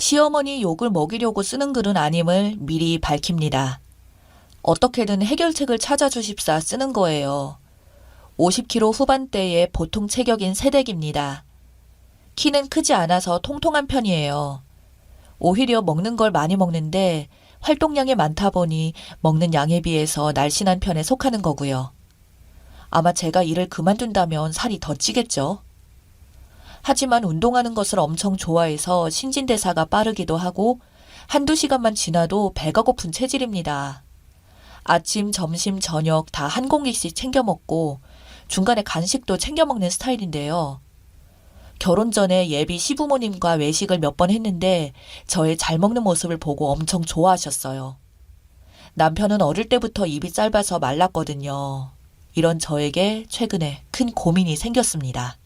시어머니 욕을 먹이려고 쓰는 글은 아님을 미리 밝힙니다. 어떻게든 해결책을 찾아주십사 쓰는 거예요. 50kg 후반대의 보통 체격인 새댁입니다. 키는 크지 않아서 통통한 편이에요. 오히려 먹는 걸 많이 먹는데 활동량이 많다 보니 먹는 양에 비해서 날씬한 편에 속하는 거고요. 아마 제가 일을 그만둔다면 살이 더 찌겠죠. 하지만 운동하는 것을 엄청 좋아해서 신진대사가 빠르기도 하고 한두 시간만 지나도 배가 고픈 체질입니다. 아침, 점심, 저녁 다 한 공기씩 챙겨 먹고 중간에 간식도 챙겨 먹는 스타일인데요. 결혼 전에 예비 시부모님과 외식을 몇 번 했는데 저의 잘 먹는 모습을 보고 엄청 좋아하셨어요. 남편은 어릴 때부터 입이 짧아서 말랐거든요. 이런 저에게 최근에 큰 고민이 생겼습니다.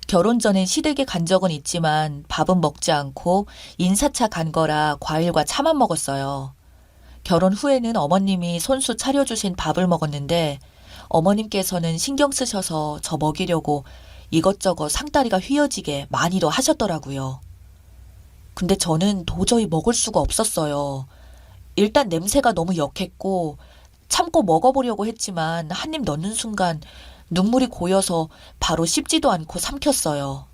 결혼 전엔 시댁에 간 적은 있지만 밥은 먹지 않고 인사차 간 거라 과일과 차만 먹었어요. 결혼 후에는 어머님이 손수 차려주신 밥을 먹었는데 어머님께서는 신경 쓰셔서 저 먹이려고 이것저것 상다리가 휘어지게 많이도 하셨더라고요. 근데 저는 도저히 먹을 수가 없었어요. 일단 냄새가 너무 역했고 참고 먹어보려고 했지만 한 입 넣는 순간 눈물이 고여서 바로 씹지도 않고 삼켰어요.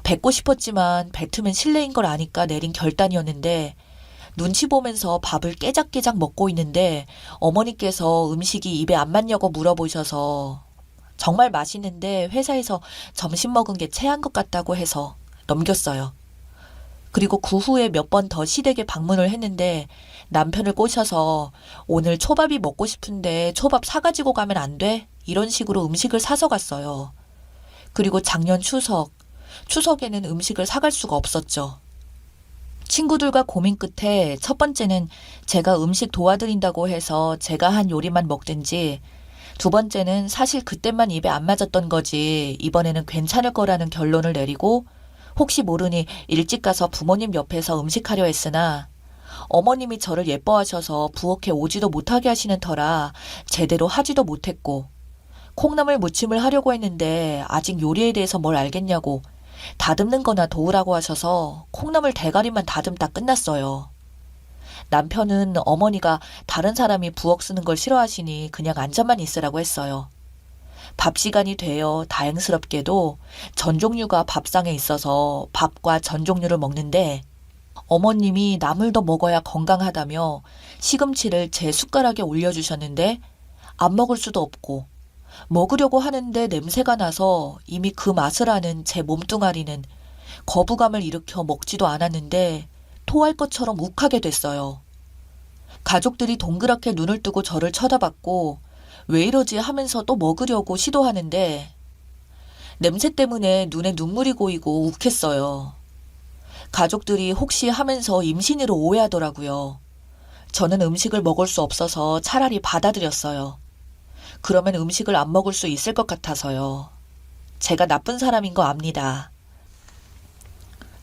뱉고 싶었지만 뱉으면 실례인 걸 아니까 내린 결단이었는데 눈치 보면서 밥을 깨작깨작 먹고 있는데 어머니께서 음식이 입에 안 맞냐고 물어보셔서 정말 맛있는데 회사에서 점심 먹은 게 체한 것 같다고 해서 넘겼어요. 그리고 그 후에 몇 번 더 시댁에 방문을 했는데 남편을 꼬셔서 오늘 초밥이 먹고 싶은데 초밥 사가지고 가면 안 돼? 이런 식으로 음식을 사서 갔어요. 그리고 작년 추석에는 음식을 사갈 수가 없었죠. 친구들과 고민 끝에 첫 번째는 제가 음식 도와드린다고 해서 제가 한 요리만 먹든지 두 번째는 사실 그때만 입에 안 맞았던 거지 이번에는 괜찮을 거라는 결론을 내리고 혹시 모르니 일찍 가서 부모님 옆에서 음식하려 했으나 어머님이 저를 예뻐하셔서 부엌에 오지도 못하게 하시는 터라 제대로 하지도 못했고 콩나물 무침을 하려고 했는데 아직 요리에 대해서 뭘 알겠냐고 다듬는 거나 도우라고 하셔서 콩나물 대가리만 다듬다 끝났어요. 남편은 어머니가 다른 사람이 부엌 쓰는 걸 싫어하시니 그냥 앉아만 있으라고 했어요. 밥 시간이 되어 다행스럽게도 전 종류가 밥상에 있어서 밥과 전 종류를 먹는데 어머님이 나물 더 먹어야 건강하다며 시금치를 제 숟가락에 올려주셨는데 안 먹을 수도 없고 먹으려고 하는데 냄새가 나서 이미 그 맛을 아는 제 몸뚱아리는 거부감을 일으켜 먹지도 않았는데 토할 것처럼 욱하게 됐어요. 가족들이 동그랗게 눈을 뜨고 저를 쳐다봤고 왜 이러지 하면서 또 먹으려고 시도하는데 냄새 때문에 눈에 눈물이 고이고 욱했어요. 가족들이 혹시 하면서 임신으로 오해하더라고요. 저는 음식을 먹을 수 없어서 차라리 받아들였어요. 그러면 음식을 안 먹을 수 있을 것 같아서요. 제가 나쁜 사람인 거 압니다.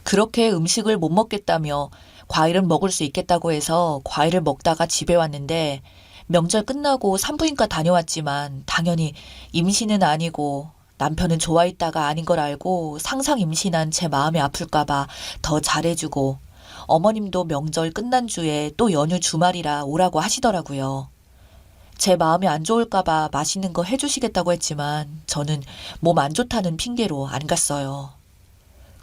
그렇게 음식을 못 먹겠다며 과일은 먹을 수 있겠다고 해서 과일을 먹다가 집에 왔는데 명절 끝나고 산부인과 다녀왔지만 당연히 임신은 아니고 남편은 좋아했다가 아닌 걸 알고 상상 임신한 제 마음이 아플까봐 더 잘해주고 어머님도 명절 끝난 주에 또 연휴 주말이라 오라고 하시더라고요. 제 마음이 안 좋을까봐 맛있는 거 해주시겠다고 했지만 저는 몸 안 좋다는 핑계로 안 갔어요.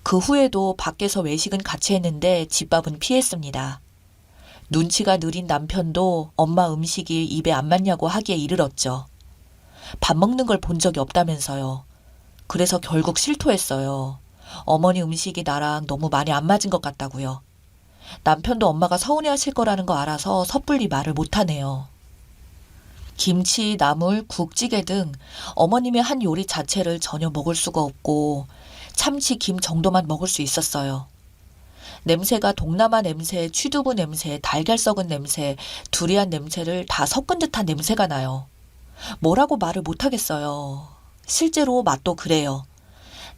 그 후에도 밖에서 외식은 같이 했는데 집밥은 피했습니다. 눈치가 느린 남편도 엄마 음식이 입에 안 맞냐고 하기에 이르렀죠. 밥 먹는 걸 본 적이 없다면서요. 그래서 결국 실토했어요. 어머니 음식이 나랑 너무 많이 안 맞은 것 같다고요. 남편도 엄마가 서운해하실 거라는 거 알아서 섣불리 말을 못하네요. 김치, 나물, 국찌개 등 어머님의 한 요리 자체를 전혀 먹을 수가 없고 참치, 김 정도만 먹을 수 있었어요. 냄새가 동남아 냄새, 취두부 냄새, 달걀 썩은 냄새, 두리안 냄새를 다 섞은 듯한 냄새가 나요. 뭐라고 말을 못하겠어요. 실제로 맛도 그래요.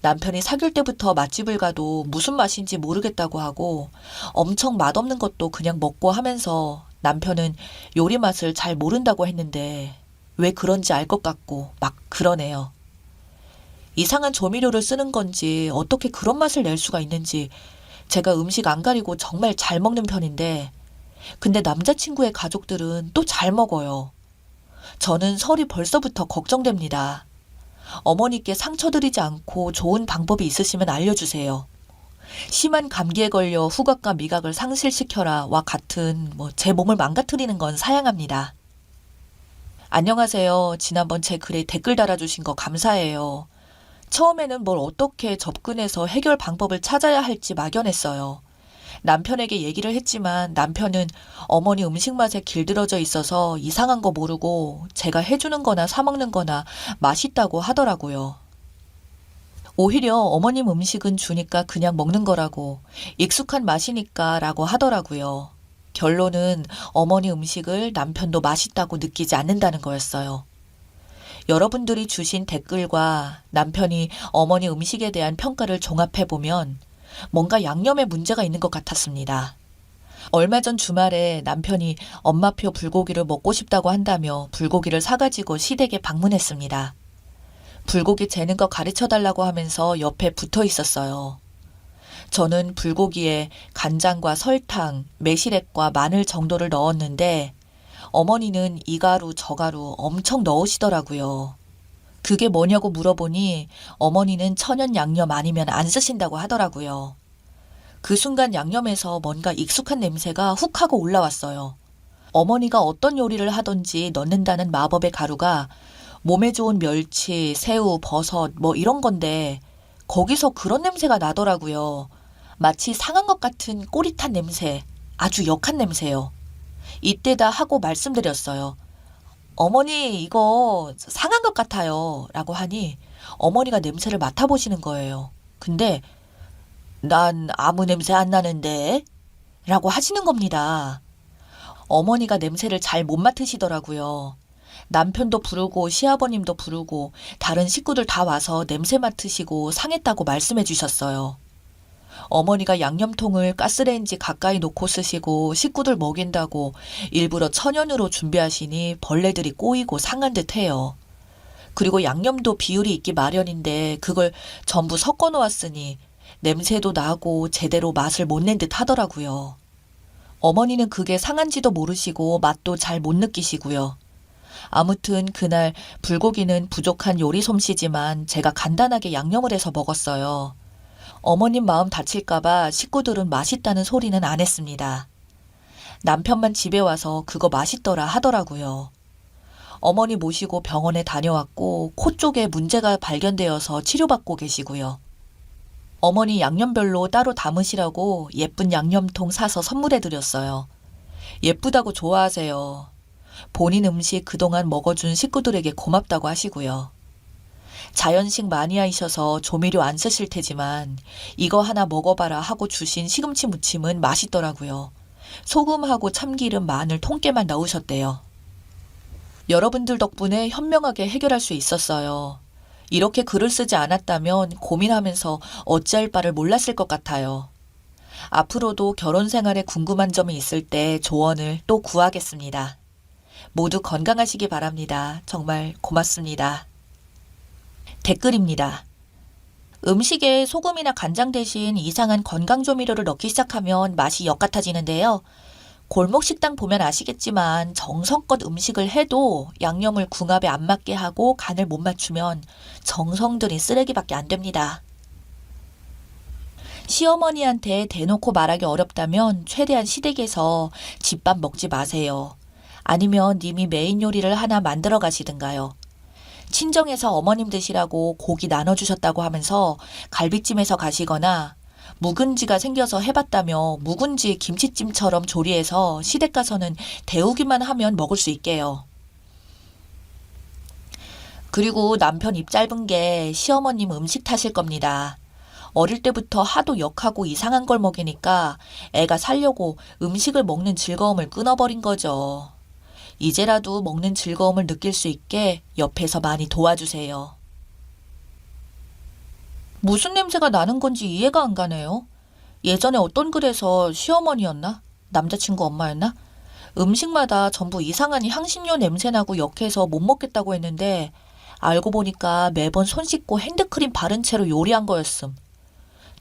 남편이 사귈 때부터 맛집을 가도 무슨 맛인지 모르겠다고 하고 엄청 맛없는 것도 그냥 먹고 하면서 남편은 요리 맛을 잘 모른다고 했는데 왜 그런지 알 것 같고 막 그러네요. 이상한 조미료를 쓰는 건지 어떻게 그런 맛을 낼 수가 있는지 제가 음식 안 가리고 정말 잘 먹는 편인데, 근데 남자친구의 가족들은 또 잘 먹어요. 저는 설이 벌써부터 걱정됩니다. 어머니께 상처드리지 않고 좋은 방법이 있으시면 알려주세요. 심한 감기에 걸려 후각과 미각을 상실시켜라와 같은 제 몸을 망가뜨리는 건 사양합니다. 안녕하세요. 지난번 제 글에 댓글 달아주신 거 감사해요. 처음에는 뭘 어떻게 접근해서 해결 방법을 찾아야 할지 막연했어요. 남편에게 얘기를 했지만 남편은 어머니 음식 맛에 길들어져 있어서 이상한 거 모르고 제가 해주는 거나 사 먹는 거나 맛있다고 하더라고요. 오히려 어머님 음식은 주니까 그냥 먹는 거라고, 익숙한 맛이니까 라고 하더라고요. 결론은 어머니 음식을 남편도 맛있다고 느끼지 않는다는 거였어요. 여러분들이 주신 댓글과 남편이 어머니 음식에 대한 평가를 종합해보면 뭔가 양념에 문제가 있는 것 같았습니다. 얼마 전 주말에 남편이 엄마표 불고기를 먹고 싶다고 한다며 불고기를 사가지고 시댁에 방문했습니다. 불고기 재는 거 가르쳐달라고 하면서 옆에 붙어 있었어요. 저는 불고기에 간장과 설탕, 매실액과 마늘 정도를 넣었는데 어머니는 이 가루 저 가루 엄청 넣으시더라고요. 그게 뭐냐고 물어보니 어머니는 천연 양념 아니면 안 쓰신다고 하더라고요. 그 순간 양념에서 뭔가 익숙한 냄새가 훅 하고 올라왔어요. 어머니가 어떤 요리를 하던지 넣는다는 마법의 가루가 몸에 좋은 멸치, 새우, 버섯 이런 건데 거기서 그런 냄새가 나더라고요. 마치 상한 것 같은 꼬릿한 냄새, 아주 역한 냄새요. 이때다 하고 말씀드렸어요. 어머니 이거 상한 것 같아요 라고 하니 어머니가 냄새를 맡아보시는 거예요. 근데 난 아무 냄새 안 나는데 라고 하시는 겁니다. 어머니가 냄새를 잘 못 맡으시더라고요. 남편도 부르고 시아버님도 부르고 다른 식구들 다 와서 냄새 맡으시고 상했다고 말씀해 주셨어요. 어머니가 양념통을 가스레인지 가까이 놓고 쓰시고 식구들 먹인다고 일부러 천연으로 준비하시니 벌레들이 꼬이고 상한 듯 해요. 그리고 양념도 비율이 있기 마련인데 그걸 전부 섞어 놓았으니 냄새도 나고 제대로 맛을 못 낸 듯 하더라고요. 어머니는 그게 상한지도 모르시고 맛도 잘 못 느끼시고요. 아무튼 그날 불고기는 부족한 요리 솜씨지만 제가 간단하게 양념을 해서 먹었어요. 어머님 마음 다칠까봐 식구들은 맛있다는 소리는 안 했습니다. 남편만 집에 와서 그거 맛있더라 하더라고요. 어머니 모시고 병원에 다녀왔고 코 쪽에 문제가 발견되어서 치료받고 계시고요. 어머니 양념별로 따로 담으시라고 예쁜 양념통 사서 선물해드렸어요. 예쁘다고 좋아하세요. 본인 음식 그동안 먹어준 식구들에게 고맙다고 하시고요. 자연식 마니아이셔서 조미료 안 쓰실 테지만 이거 하나 먹어봐라 하고 주신 시금치 무침은 맛있더라고요. 소금하고 참기름, 마늘 통깨만 넣으셨대요. 여러분들 덕분에 현명하게 해결할 수 있었어요. 이렇게 글을 쓰지 않았다면 고민하면서 어찌할 바를 몰랐을 것 같아요. 앞으로도 결혼 생활에 궁금한 점이 있을 때 조언을 또 구하겠습니다. 모두 건강하시기 바랍니다. 정말 고맙습니다. 댓글입니다. 음식에 소금이나 간장 대신 이상한 건강조미료를 넣기 시작하면 맛이 역 같아지는데요. 골목 식당 보면 아시겠지만 정성껏 음식을 해도 양념을 궁합에 안 맞게 하고 간을 못 맞추면 정성 들인 쓰레기밖에 안 됩니다. 시어머니한테 대놓고 말하기 어렵다면 최대한 시댁에서 집밥 먹지 마세요. 아니면 님이 메인 요리를 하나 만들어 가시든가요. 친정에서 어머님 드시라고 고기 나눠주셨다고 하면서 갈비찜에서 가시거나 묵은지가 생겨서 해봤다며 묵은지 김치찜처럼 조리해서 시댁 가서는 데우기만 하면 먹을 수 있게요. 그리고 남편 입 짧은 게 시어머님 음식 탓일 겁니다. 어릴 때부터 하도 역하고 이상한 걸 먹이니까 애가 살려고 음식을 먹는 즐거움을 끊어버린 거죠. 이제라도 먹는 즐거움을 느낄 수 있게 옆에서 많이 도와주세요. 무슨 냄새가 나는 건지 이해가 안 가네요. 예전에 어떤 글에서 시어머니였나? 남자친구 엄마였나? 음식마다 전부 이상한 향신료 냄새나고 역해서 못 먹겠다고 했는데 알고 보니까 매번 손 씻고 핸드크림 바른 채로 요리한 거였음.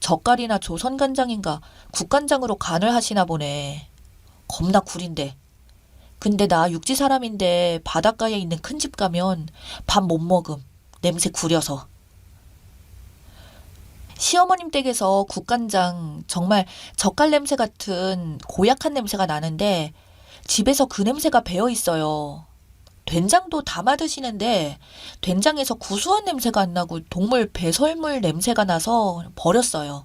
젓갈이나 조선간장인가 국간장으로 간을 하시나 보네. 겁나 구린데. 근데 나 육지 사람인데 바닷가에 있는 큰 집 가면 밥 못 먹음. 냄새 구려서. 시어머님 댁에서 국간장 정말 젓갈 냄새 같은 고약한 냄새가 나는데 집에서 그 냄새가 배어 있어요. 된장도 담아 드시는데 된장에서 구수한 냄새가 안 나고 동물 배설물 냄새가 나서 버렸어요.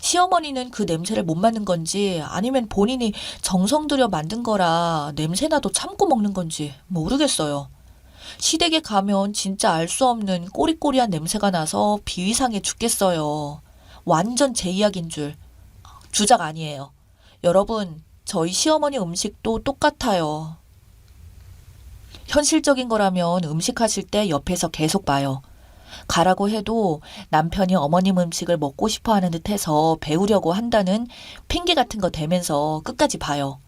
시어머니는 그 냄새를 못 맡는 건지 아니면 본인이 정성 들여 만든 거라 냄새나도 참고 먹는 건지 모르겠어요. 시댁에 가면 진짜 알 수 없는 꼬리꼬리한 냄새가 나서 비위상해 죽겠어요. 완전 제 이야기인 줄. 주작 아니에요. 여러분, 저희 시어머니 음식도 똑같아요. 현실적인 거라면 음식 하실 때 옆에서 계속 봐요. 가라고 해도 남편이 어머님 음식을 먹고 싶어 하는 듯해서 배우려고 한다는 핑계 같은 거 대면서 끝까지 봐요.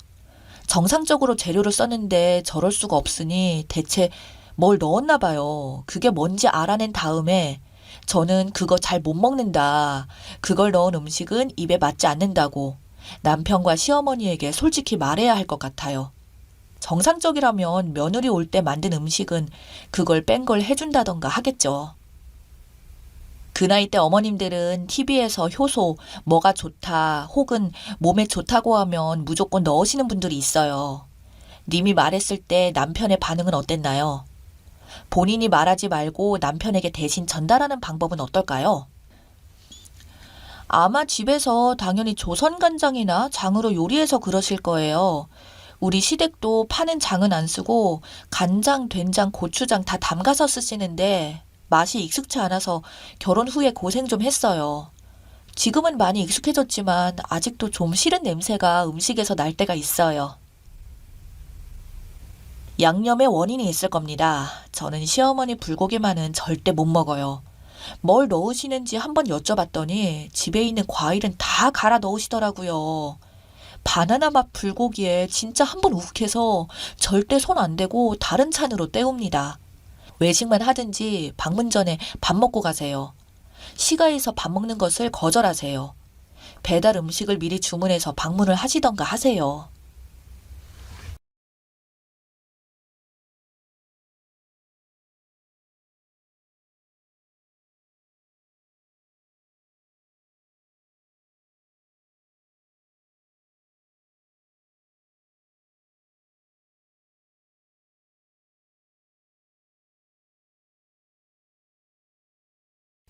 정상적으로 재료를 썼는데 저럴 수가 없으니 대체 뭘 넣었나 봐요. 그게 뭔지 알아낸 다음에 저는 그거 잘 못 먹는다. 그걸 넣은 음식은 입에 맞지 않는다고 남편과 시어머니에게 솔직히 말해야 할 것 같아요. 정상적이라면 며느리 올 때 만든 음식은 그걸 뺀 걸 해준다던가 하겠죠. 그 나이 때 어머님들은 TV에서 효소, 뭐가 좋다, 혹은 몸에 좋다고 하면 무조건 넣으시는 분들이 있어요. 님이 말했을 때 남편의 반응은 어땠나요? 본인이 말하지 말고 남편에게 대신 전달하는 방법은 어떨까요? 아마 집에서 당연히 조선간장이나 장으로 요리해서 그러실 거예요. 우리 시댁도 파는 장은 안 쓰고 간장, 된장, 고추장 다 담가서 쓰시는데 맛이 익숙치 않아서 결혼 후에 고생 좀 했어요. 지금은 많이 익숙해졌지만 아직도 좀 싫은 냄새가 음식에서 날 때가 있어요. 양념의 원인이 있을 겁니다. 저는 시어머니 불고기만은 절대 못 먹어요. 뭘 넣으시는지 한번 여쭤봤더니 집에 있는 과일은 다 갈아 넣으시더라고요. 바나나 맛 불고기에 진짜 한번 욱해서 절대 손 안 대고 다른 찬으로 때웁니다. 외식만 하든지 방문 전에 밥 먹고 가세요. 시가에서 밥 먹는 것을 거절하세요. 배달 음식을 미리 주문해서 방문을 하시던가 하세요.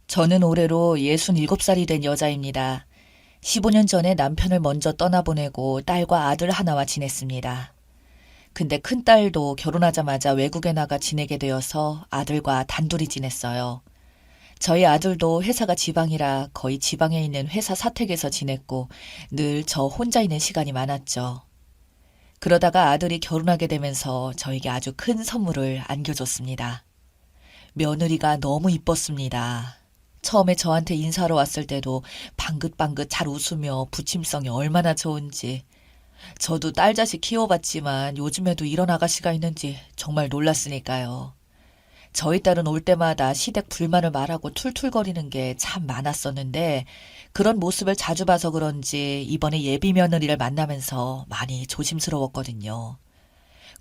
저는 올해로 67살이 된 여자입니다. 15년 전에 남편을 먼저 떠나보내고 딸과 아들 하나와 지냈습니다. 근데 큰딸도 결혼하자마자 외국에 나가 지내게 되어서 아들과 단둘이 지냈어요. 저희 아들도 회사가 지방이라 거의 지방에 있는 회사 사택에서 지냈고 늘 저 혼자 있는 시간이 많았죠. 그러다가 아들이 결혼하게 되면서 저에게 아주 큰 선물을 안겨줬습니다. 며느리가 너무 이뻤습니다. 처음에 저한테 인사하러 왔을 때도 방긋방긋 잘 웃으며 부침성이 얼마나 좋은지. 저도 딸 자식 키워봤지만 요즘에도 이런 아가씨가 있는지 정말 놀랐으니까요. 저희 딸은 올 때마다 시댁 불만을 말하고 툴툴거리는 게 참 많았었는데 그런 모습을 자주 봐서 그런지 이번에 예비 며느리를 만나면서 많이 조심스러웠거든요.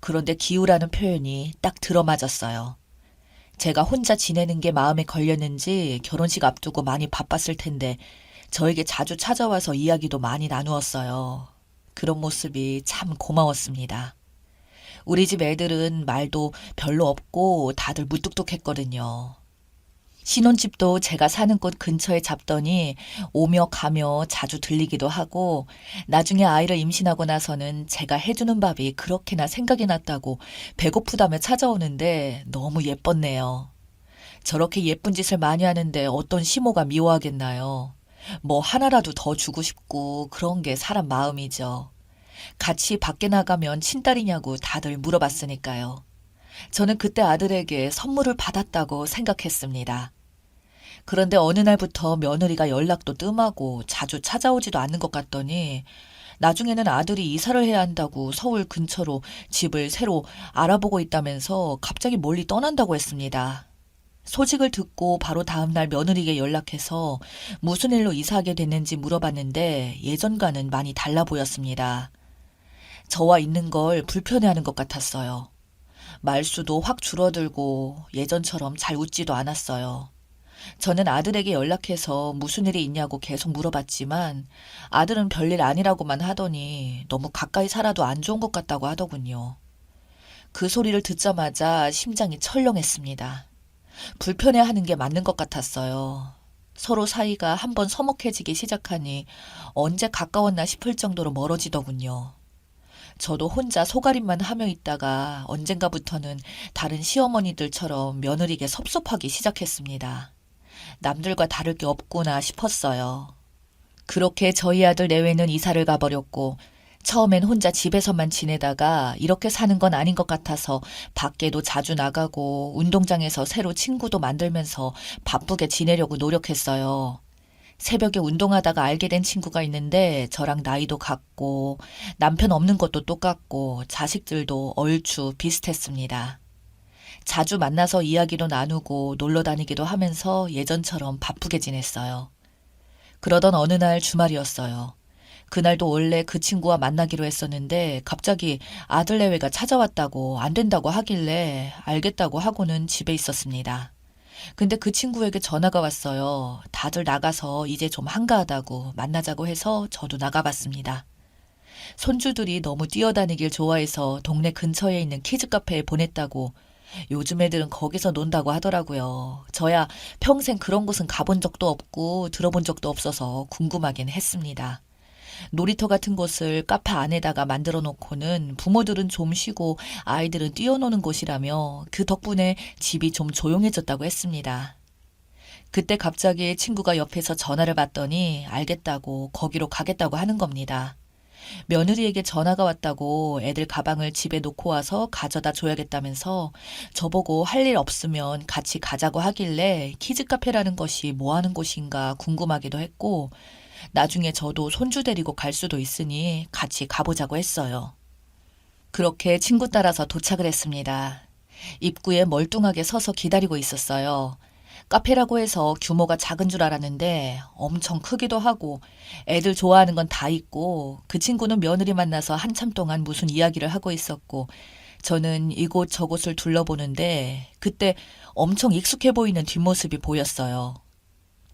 그런데 기우라는 표현이 딱 들어맞았어요. 제가 혼자 지내는 게 마음에 걸렸는지 결혼식 앞두고 많이 바빴을 텐데 저에게 자주 찾아와서 이야기도 많이 나누었어요. 그런 모습이 참 고마웠습니다. 우리 집 애들은 말도 별로 없고 다들 무뚝뚝했거든요. 신혼집도 제가 사는 곳 근처에 잡더니 오며 가며 자주 들리기도 하고 나중에 아이를 임신하고 나서는 제가 해주는 밥이 그렇게나 생각이 났다고 배고프다며 찾아오는데 너무 예뻤네요. 저렇게 예쁜 짓을 많이 하는데 어떤 시모가 미워하겠나요? 뭐 하나라도 더 주고 싶고 그런 게 사람 마음이죠. 같이 밖에 나가면 친딸이냐고 다들 물어봤으니까요. 저는 그때 아들에게 선물을 받았다고 생각했습니다. 그런데 어느 날부터 며느리가 연락도 뜸하고 자주 찾아오지도 않는 것 같더니 나중에는 아들이 이사를 해야 한다고 서울 근처로 집을 새로 알아보고 있다면서 갑자기 멀리 떠난다고 했습니다. 소식을 듣고 바로 다음날 며느리에게 연락해서 무슨 일로 이사하게 됐는지 물어봤는데 예전과는 많이 달라 보였습니다. 저와 있는 걸 불편해하는 것 같았어요. 말수도 확 줄어들고 예전처럼 잘 웃지도 않았어요. 저는 아들에게 연락해서 무슨 일이 있냐고 계속 물어봤지만 아들은 별일 아니라고만 하더니 너무 가까이 살아도 안 좋은 것 같다고 하더군요. 그 소리를 듣자마자 심장이 철렁했습니다. 불편해하는 게 맞는 것 같았어요. 서로 사이가 한번 서먹해지기 시작하니 언제 가까웠나 싶을 정도로 멀어지더군요. 저도 혼자 속앓임만 하며 있다가 언젠가부터는 다른 시어머니들처럼 며느리에게 섭섭하기 시작했습니다. 남들과 다를 게 없구나 싶었어요. 그렇게 저희 아들 내외는 이사를 가버렸고 처음엔 혼자 집에서만 지내다가 이렇게 사는 건 아닌 것 같아서 밖에도 자주 나가고 운동장에서 새로 친구도 만들면서 바쁘게 지내려고 노력했어요. 새벽에 운동하다가 알게 된 친구가 있는데 저랑 나이도 같고 남편 없는 것도 똑같고 자식들도 얼추 비슷했습니다. 자주 만나서 이야기도 나누고 놀러 다니기도 하면서 예전처럼 바쁘게 지냈어요. 그러던 어느 날 주말이었어요. 그날도 원래 그 친구와 만나기로 했었는데 갑자기 아들 내외가 찾아왔다고 안 된다고 하길래 알겠다고 하고는 집에 있었습니다. 근데 그 친구에게 전화가 왔어요. 다들 나가서 이제 좀 한가하다고 만나자고 해서 저도 나가봤습니다. 손주들이 너무 뛰어다니길 좋아해서 동네 근처에 있는 키즈 카페에 보냈다고 요즘 애들은 거기서 논다고 하더라고요. 저야 평생 그런 곳은 가본 적도 없고 들어본 적도 없어서 궁금하긴 했습니다. 놀이터 같은 곳을 카페 안에다가 만들어 놓고는 부모들은 좀 쉬고 아이들은 뛰어노는 곳이라며 그 덕분에 집이 좀 조용해졌다고 했습니다. 그때 갑자기 친구가 옆에서 전화를 받더니 알겠다고 거기로 가겠다고 하는 겁니다. 며느리에게 전화가 왔다고 애들 가방을 집에 놓고 와서 가져다 줘야겠다면서 저보고 할 일 없으면 같이 가자고 하길래 키즈카페라는 것이 뭐 하는 곳인가 궁금하기도 했고 나중에 저도 손주 데리고 갈 수도 있으니 같이 가보자고 했어요. 그렇게 친구 따라서 도착을 했습니다. 입구에 멀뚱하게 서서 기다리고 있었어요. 카페라고 해서 규모가 작은 줄 알았는데 엄청 크기도 하고 애들 좋아하는 건 다 있고 그 친구는 며느리 만나서 한참 동안 무슨 이야기를 하고 있었고 저는 이곳 저곳을 둘러보는데 그때 엄청 익숙해 보이는 뒷모습이 보였어요.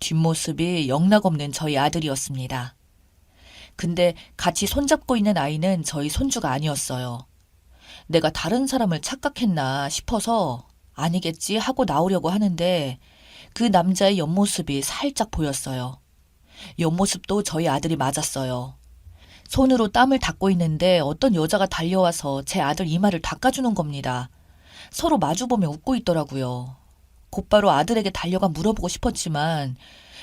뒷모습이 영락없는 저희 아들이었습니다. 근데 같이 손잡고 있는 아이는 저희 손주가 아니었어요. 내가 다른 사람을 착각했나 싶어서 아니겠지 하고 나오려고 하는데 그 남자의 옆모습이 살짝 보였어요. 옆모습도 저희 아들이 맞았어요. 손으로 땀을 닦고 있는데 어떤 여자가 달려와서 제 아들 이마를 닦아주는 겁니다. 서로 마주보며 웃고 있더라고요. 곧바로 아들에게 달려가 물어보고 싶었지만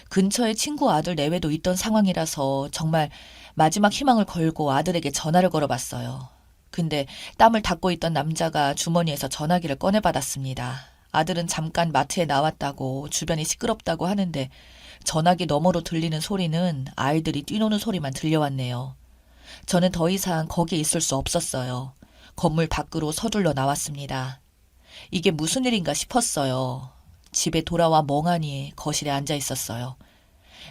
근처에 친구 아들 내외도 있던 상황이라서 정말 마지막 희망을 걸고 아들에게 전화를 걸어봤어요. 근데 땀을 닦고 있던 남자가 주머니에서 전화기를 꺼내받았습니다. 아들은 잠깐 마트에 나왔다고 주변이 시끄럽다고 하는데 전화기 너머로 들리는 소리는 아이들이 뛰노는 소리만 들려왔네요. 저는 더 이상 거기에 있을 수 없었어요. 건물 밖으로 서둘러 나왔습니다. 이게 무슨 일인가 싶었어요. 집에 돌아와 멍하니 거실에 앉아 있었어요.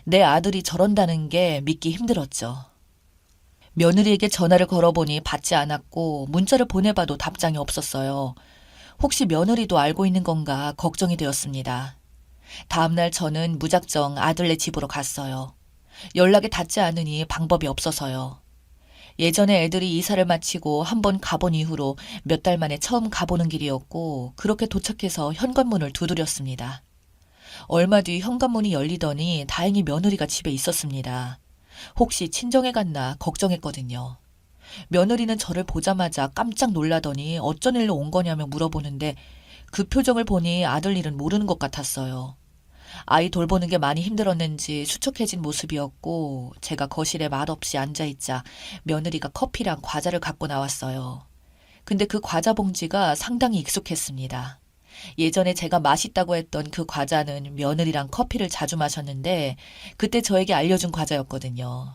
내 아들이 저런다는 게 믿기 힘들었죠. 며느리에게 전화를 걸어보니 받지 않았고 문자를 보내봐도 답장이 없었어요. 혹시 며느리도 알고 있는 건가 걱정이 되었습니다. 다음날 저는 무작정 아들네 집으로 갔어요. 연락이 닿지 않으니 방법이 없어서요. 예전에 애들이 이사를 마치고 한번 가본 이후로 몇 달 만에 처음 가보는 길이었고 그렇게 도착해서 현관문을 두드렸습니다. 얼마 뒤 현관문이 열리더니 다행히 며느리가 집에 있었습니다. 혹시 친정에 갔나 걱정했거든요. 며느리는 저를 보자마자 깜짝 놀라더니 어쩐 일로 온 거냐며 물어보는데 그 표정을 보니 아들 일은 모르는 것 같았어요. 아이 돌보는 게 많이 힘들었는지 수척해진 모습이었고 제가 거실에 말없이 앉아있자 며느리가 커피랑 과자를 갖고 나왔어요. 근데 그 과자 봉지가 상당히 익숙했습니다. 예전에 제가 맛있다고 했던 그 과자는 며느리랑 커피를 자주 마셨는데 그때 저에게 알려준 과자였거든요.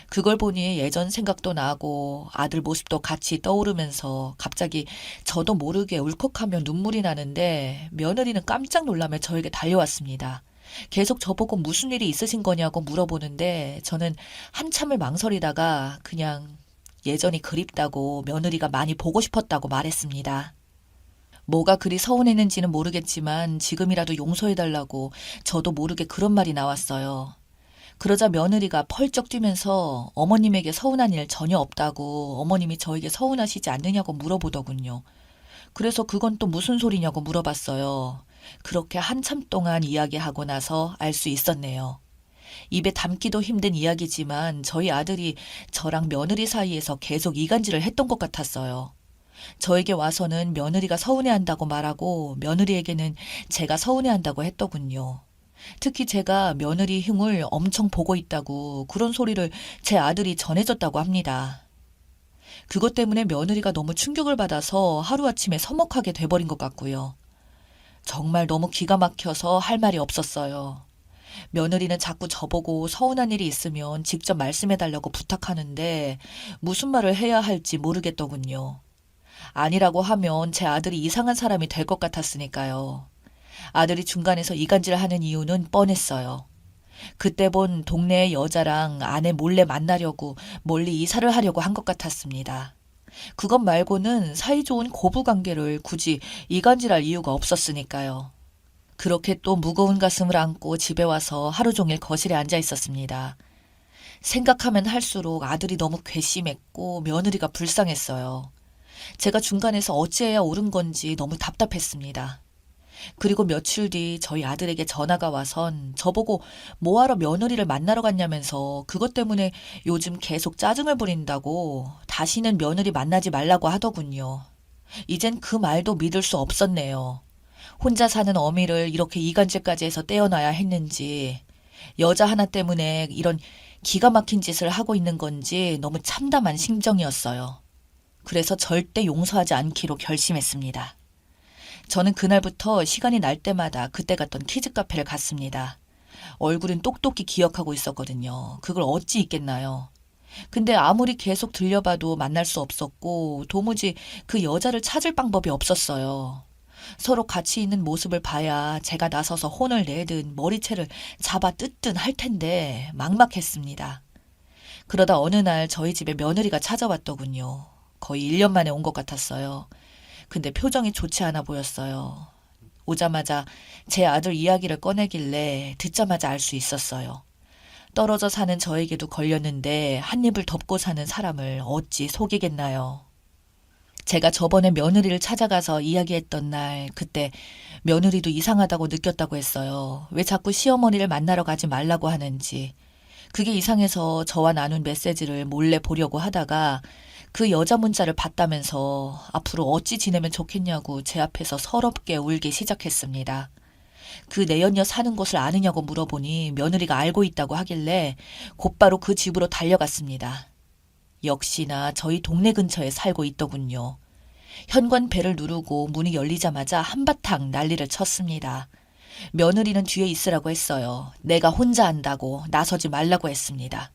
그걸 보니 예전 생각도 나고 아들 모습도 같이 떠오르면서 갑자기 저도 모르게 울컥하며 눈물이 나는데 며느리는 깜짝 놀라며 저에게 달려왔습니다. 계속 저보고 무슨 일이 있으신 거냐고 물어보는데 저는 한참을 망설이다가 그냥 예전이 그립다고 며느리가 많이 보고 싶었다고 말했습니다. 뭐가 그리 서운했는지는 모르겠지만 지금이라도 용서해달라고 저도 모르게 그런 말이 나왔어요. 그러자 며느리가 펄쩍 뛰면서 어머님에게 서운한 일 전혀 없다고 어머님이 저에게 서운하시지 않느냐고 물어보더군요. 그래서 그건 또 무슨 소리냐고 물어봤어요. 그렇게 한참 동안 이야기하고 나서 알 수 있었네요. 입에 담기도 힘든 이야기지만 저희 아들이 저랑 며느리 사이에서 계속 이간질을 했던 것 같았어요. 저에게 와서는 며느리가 서운해한다고 말하고 며느리에게는 제가 서운해한다고 했더군요. 특히 제가 며느리 흉을 엄청 보고 있다고 그런 소리를 제 아들이 전해줬다고 합니다. 그것 때문에 며느리가 너무 충격을 받아서 하루아침에 서먹하게 돼버린 것 같고요. 정말 너무 기가 막혀서 할 말이 없었어요. 며느리는 자꾸 저보고 서운한 일이 있으면 직접 말씀해달라고 부탁하는데 무슨 말을 해야 할지 모르겠더군요. 아니라고 하면 제 아들이 이상한 사람이 될 것 같았으니까요. 아들이 중간에서 이간질을 하는 이유는 뻔했어요. 그때 본 동네의 여자랑 아내 몰래 만나려고 멀리 이사를 하려고 한 것 같았습니다. 그것 말고는 사이좋은 고부관계를 굳이 이간질할 이유가 없었으니까요. 그렇게 또 무거운 가슴을 안고 집에 와서 하루 종일 거실에 앉아 있었습니다. 생각하면 할수록 아들이 너무 괘씸했고 며느리가 불쌍했어요. 제가 중간에서 어찌해야 옳은 건지 너무 답답했습니다. 그리고 며칠 뒤 저희 아들에게 전화가 와선 저보고 뭐하러 며느리를 만나러 갔냐면서 그것 때문에 요즘 계속 짜증을 부린다고 다시는 며느리 만나지 말라고 하더군요. 이젠 그 말도 믿을 수 없었네요. 혼자 사는 어미를 이렇게 이간질까지 해서 떼어놔야 했는지 여자 하나 때문에 이런 기가 막힌 짓을 하고 있는 건지 너무 참담한 심정이었어요. 그래서 절대 용서하지 않기로 결심했습니다. 저는 그날부터 시간이 날 때마다 그때 갔던 키즈 카페를 갔습니다. 얼굴은 똑똑히 기억하고 있었거든요. 그걸 어찌 잊겠나요? 근데 아무리 계속 들려봐도 만날 수 없었고 도무지 그 여자를 찾을 방법이 없었어요. 서로 같이 있는 모습을 봐야 제가 나서서 혼을 내든 머리채를 잡아 뜯든 할 텐데 막막했습니다. 그러다 어느 날 저희 집에 며느리가 찾아왔더군요. 거의 1년 만에 온 것 같았어요. 근데 표정이 좋지 않아 보였어요. 오자마자 제 아들 이야기를 꺼내길래 듣자마자 알 수 있었어요. 떨어져 사는 저에게도 걸렸는데 한 입을 덮고 사는 사람을 어찌 속이겠나요. 제가 저번에 며느리를 찾아가서 이야기했던 날 그때 며느리도 이상하다고 느꼈다고 했어요. 왜 자꾸 시어머니를 만나러 가지 말라고 하는지. 그게 이상해서 저와 나눈 메시지를 몰래 보려고 하다가 그 여자 문자를 봤다면서 앞으로 어찌 지내면 좋겠냐고 제 앞에서 서럽게 울기 시작했습니다. 그 내연녀 사는 곳을 아느냐고 물어보니 며느리가 알고 있다고 하길래 곧바로 그 집으로 달려갔습니다. 역시나 저희 동네 근처에 살고 있더군요. 현관 벨을 누르고 문이 열리자마자 한바탕 난리를 쳤습니다. 며느리는 뒤에 있으라고 했어요. 내가 혼자 한다고 나서지 말라고 했습니다.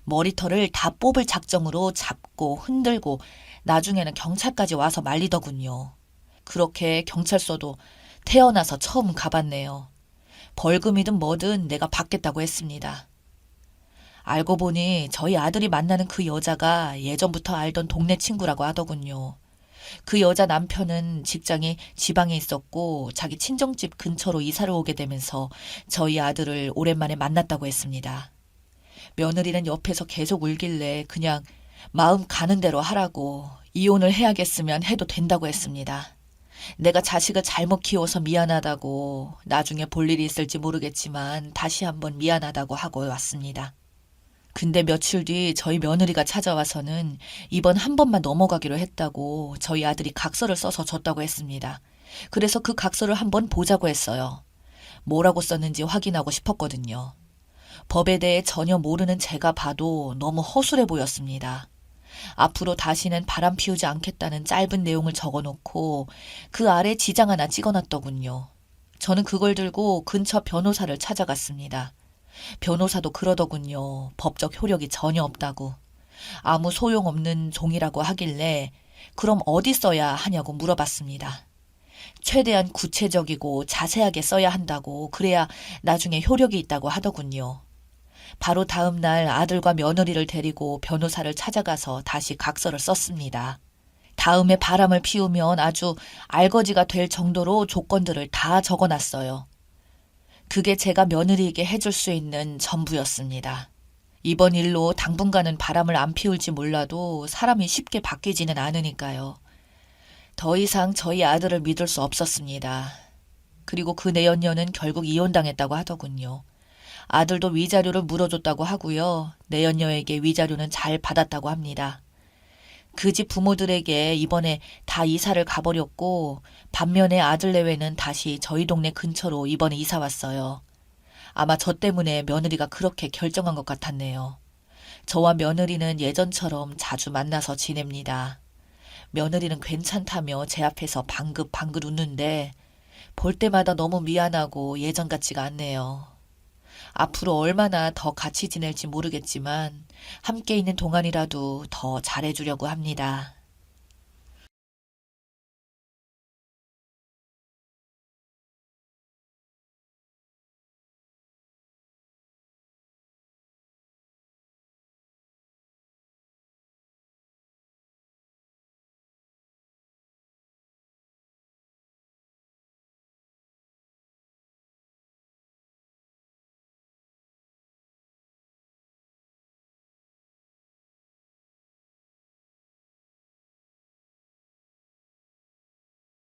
머리털을 다 뽑을 작정으로 잡고 흔들고 나중에는 경찰까지 와서 말리더군요. 그렇게 경찰서도 태어나서 처음 가봤네요. 벌금이든 뭐든 내가 받겠다고 했습니다. 알고 보니 저희 아들이 만나는 그 여자가 예전부터 알던 동네 친구라고 하더군요. 그 여자 남편은 직장이 지방에 있었고 자기 친정집 근처로 이사를 오게 되면서 저희 아들을 오랜만에 만났다고 했습니다. 며느리는 옆에서 계속 울길래 그냥 마음 가는 대로 하라고 이혼을 해야겠으면 해도 된다고 했습니다. 내가 자식을 잘못 키워서 미안하다고 나중에 볼 일이 있을지 모르겠지만 다시 한번 미안하다고 하고 왔습니다. 근데 며칠 뒤 저희 며느리가 찾아와서는 이번 한 번만 넘어가기로 했다고 저희 아들이 각서를 써서 줬다고 했습니다. 그래서 그 각서를 한번 보자고 했어요. 뭐라고 썼는지 확인하고 싶었거든요. 법에 대해 전혀 모르는 제가 봐도 너무 허술해 보였습니다. 앞으로 다시는 바람 피우지 않겠다는 짧은 내용을 적어놓고 그 아래 지장 하나 찍어놨더군요. 저는 그걸 들고 근처 변호사를 찾아갔습니다. 변호사도 그러더군요. 법적 효력이 전혀 없다고. 아무 소용없는 종이라고 하길래 그럼 어디 써야 하냐고 물어봤습니다. 최대한 구체적이고 자세하게 써야 한다고 그래야 나중에 효력이 있다고 하더군요. 바로 다음 날 아들과 며느리를 데리고 변호사를 찾아가서 다시 각서를 썼습니다. 다음에 바람을 피우면 아주 알거지가 될 정도로 조건들을 다 적어놨어요. 그게 제가 며느리에게 해줄 수 있는 전부였습니다. 이번 일로 당분간은 바람을 안 피울지 몰라도 사람이 쉽게 바뀌지는 않으니까요. 더 이상 저희 아들을 믿을 수 없었습니다. 그리고 그 내연녀는 결국 이혼당했다고 하더군요. 아들도 위자료를 물어줬다고 하고요. 내연녀에게 위자료는 잘 받았다고 합니다. 그 집 부모들에게 이번에 다 이사를 가버렸고 반면에 아들 내외는 다시 저희 동네 근처로 이번에 이사 왔어요. 아마 저 때문에 며느리가 그렇게 결정한 것 같았네요. 저와 며느리는 예전처럼 자주 만나서 지냅니다. 며느리는 괜찮다며 제 앞에서 방긋방긋 웃는데 볼 때마다 너무 미안하고 예전 같지가 않네요. 앞으로 얼마나 더 같이 지낼지 모르겠지만 함께 있는 동안이라도 더 잘해주려고 합니다.